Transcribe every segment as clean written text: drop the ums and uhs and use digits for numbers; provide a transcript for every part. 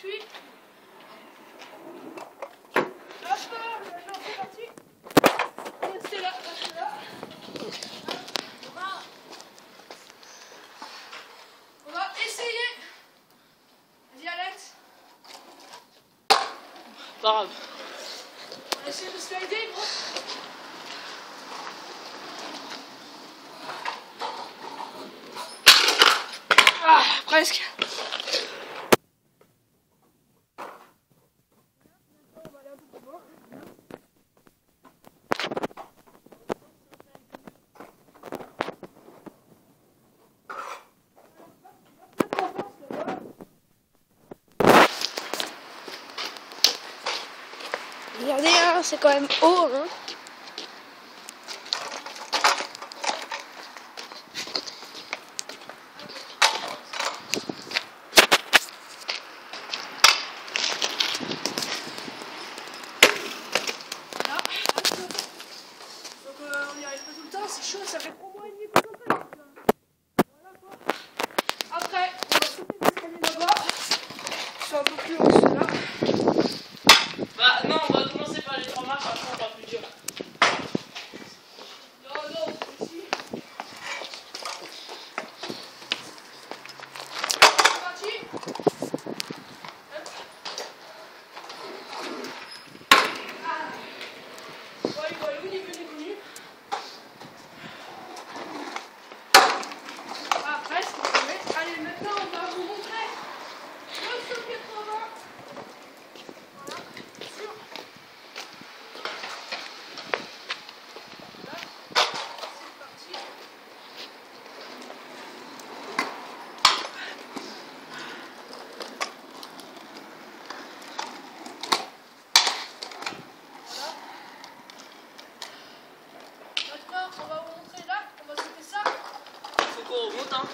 suis. Hop, j'en fais partie. Restez là, restez là. On va essayer. Vas-y Alex. Pas grave. On va essayer de slider, gros. Ah, presque. On va aller un peu plus loin. Regardez, hein, c'est quand même haut. Hein. Là. Donc on n'y arrive pas tout le temps, c'est chaud, ça fait 3 mois et demi qu'on s'entraîne. Voilà quoi. Après, on va sauter l'escalier là-bas. Soit un peu plus haut que celui-là. Bah non, on va commencer par les 3 marches, après on va plus dur. Non, non, ici. C'est parti. Hop. Ah. Bon, il va aller où, il est connu. Ah, presque, on peut mettre. Allez, maintenant, on va vous montrer le saut 80. Voilà, sûr. Là, c'est parti. Voilà. Maintenant, on va vous montrer là, on va sauter ça. Faut qu'on remonte, hein.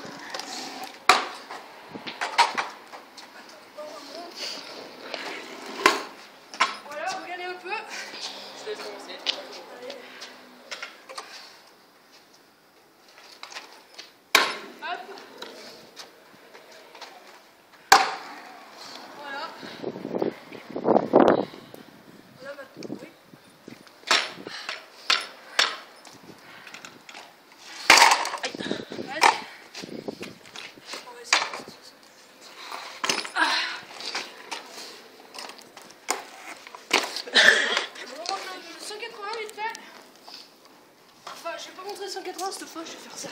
On remonte. Voilà, regardez un peu. Je laisse commencer. Allez. Hop. Voilà. Voilà maintenant, oui. Vas-y. On va essayer de se sauter. Ah. On remonte le 180 vite fait. Enfin, je vais pas montrer 180 cette fois, je vais faire ça.